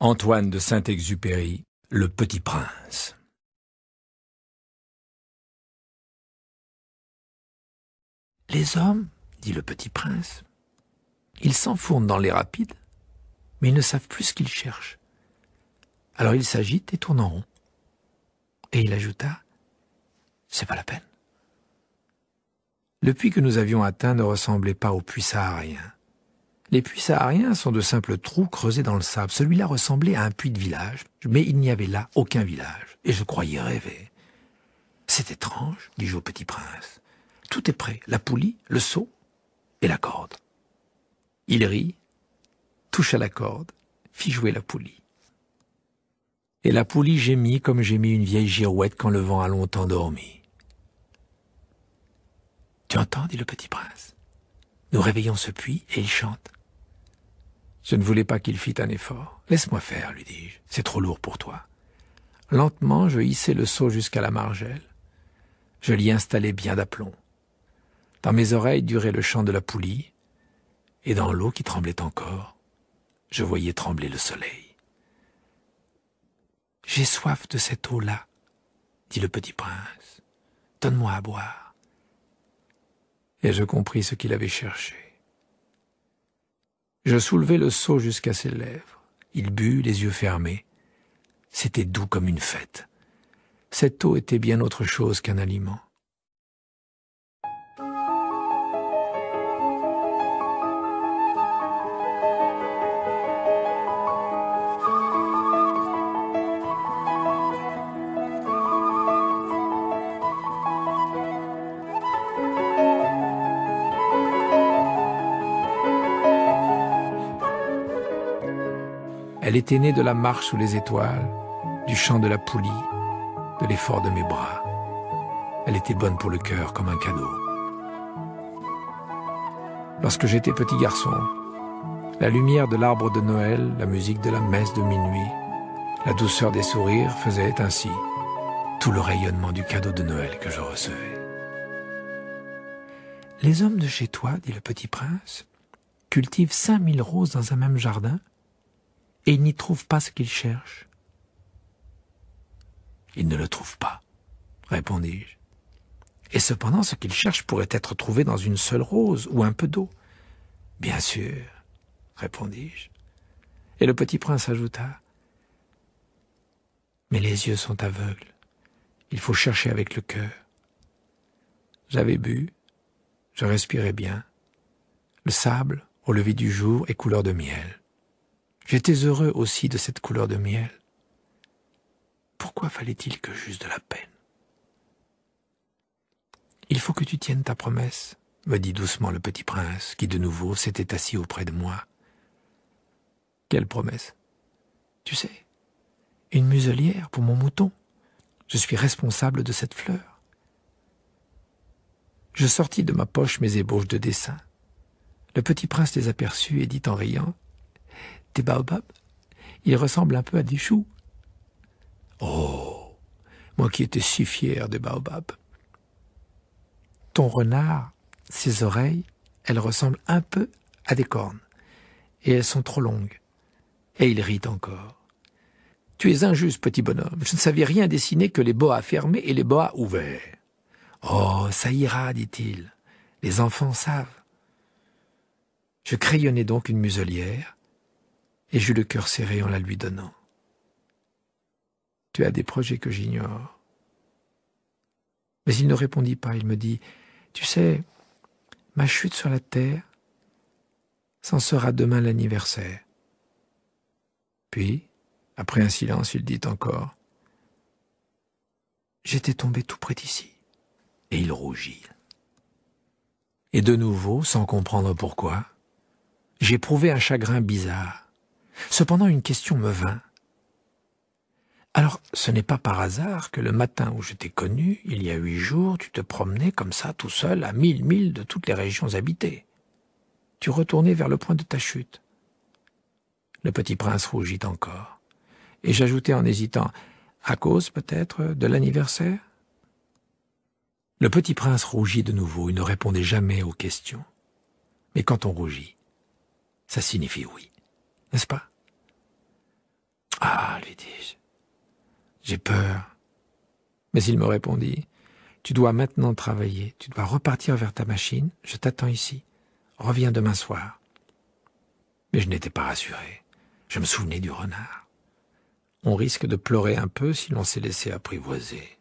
Antoine de Saint-Exupéry, Le Petit Prince. Les hommes, dit le petit prince, ils s'enfournent dans les rapides, mais ils ne savent plus ce qu'ils cherchent. Alors ils s'agitent et tournent en rond. Et il ajouta, c'est pas la peine. Le puits que nous avions atteint ne ressemblait pas au puits saharien. Les puits sahariens sont de simples trous creusés dans le sable. Celui-là ressemblait à un puits de village, mais il n'y avait là aucun village, et je croyais rêver. C'est étrange, dis-je au petit prince. Tout est prêt, la poulie, le seau et la corde. Il rit, toucha la corde, fit jouer la poulie. Et la poulie gémit comme gémit une vieille girouette quand le vent a longtemps dormi. « Tu entends, dit le petit prince. Nous réveillons ce puits et il chante. » Je ne voulais pas qu'il fît un effort. « Laisse-moi faire, lui dis-je, c'est trop lourd pour toi. » Lentement, je hissai le seau jusqu'à la margelle. Je l'y installai bien d'aplomb. Dans mes oreilles durait le chant de la poulie, et dans l'eau qui tremblait encore, je voyais trembler le soleil. « J'ai soif de cette eau-là, dit le petit prince. Donne-moi à boire. » Et je compris ce qu'il avait cherché. Je soulevai le seau jusqu'à ses lèvres. Il but, les yeux fermés. C'était doux comme une fête. Cette eau était bien autre chose qu'un aliment. Elle était née de la marche sous les étoiles, du chant de la poulie, de l'effort de mes bras. Elle était bonne pour le cœur comme un cadeau. Lorsque j'étais petit garçon, la lumière de l'arbre de Noël, la musique de la messe de minuit, la douceur des sourires faisaient ainsi tout le rayonnement du cadeau de Noël que je recevais. « Les hommes de chez toi, dit le petit prince, cultivent 5000 roses dans un même jardin, et ils n'y trouvent pas ce qu'ils cherchent. »« Ils ne le trouvent pas, répondis-je. Et cependant, ce qu'ils cherchent pourrait être trouvé dans une seule rose ou un peu d'eau. »« Bien sûr, répondis-je. Et le petit prince ajouta, « Mais les yeux sont aveugles. Il faut chercher avec le cœur. » J'avais bu, je respirais bien. Le sable, au lever du jour, est couleur de miel. J'étais heureux aussi de cette couleur de miel. Pourquoi fallait-il que j'eusse de la peine? « Il faut que tu tiennes ta promesse, » me dit doucement le petit prince, qui de nouveau s'était assis auprès de moi. « Quelle promesse? »« Tu sais, une muselière pour mon mouton. Je suis responsable de cette fleur. » Je sortis de ma poche mes ébauches de dessin. Le petit prince les aperçut et dit en riant, « Des baobabs, ils ressemblent un peu à des choux. » Oh, moi qui étais si fier des baobabs. Ton renard, ses oreilles, elles ressemblent un peu à des cornes, et elles sont trop longues. Et il rit encore. Tu es injuste, petit bonhomme. Je ne savais rien dessiner que les boas fermés et les boas ouverts. Oh, ça ira, dit-il. Les enfants savent. Je crayonnai donc une muselière, et j'eus le cœur serré en la lui donnant. Tu as des projets que j'ignore. Mais il ne répondit pas, il me dit, tu sais, ma chute sur la terre, c'en sera demain l'anniversaire. Puis, après un silence, il dit encore, j'étais tombé tout près d'ici. Et il rougit. Et de nouveau, sans comprendre pourquoi, j'éprouvai un chagrin bizarre. Cependant, une question me vint. Alors, ce n'est pas par hasard que le matin où je t'ai connu, il y a 8 jours, tu te promenais comme ça, tout seul, à 1000 milles de toutes les régions habitées. Tu retournais vers le point de ta chute. Le petit prince rougit encore. Et j'ajoutai en hésitant, à cause peut-être de l'anniversaire? Le petit prince rougit de nouveau, il ne répondait jamais aux questions. Mais quand on rougit, ça signifie oui, n'est-ce pas? pas, lui dis-je. J'ai peur. Mais il me répondit, tu dois maintenant travailler, tu dois repartir vers ta machine, je t'attends ici. Reviens demain soir. Mais je n'étais pas rassuré. Je me souvenais du renard. On risque de pleurer un peu si l'on s'est laissé apprivoiser.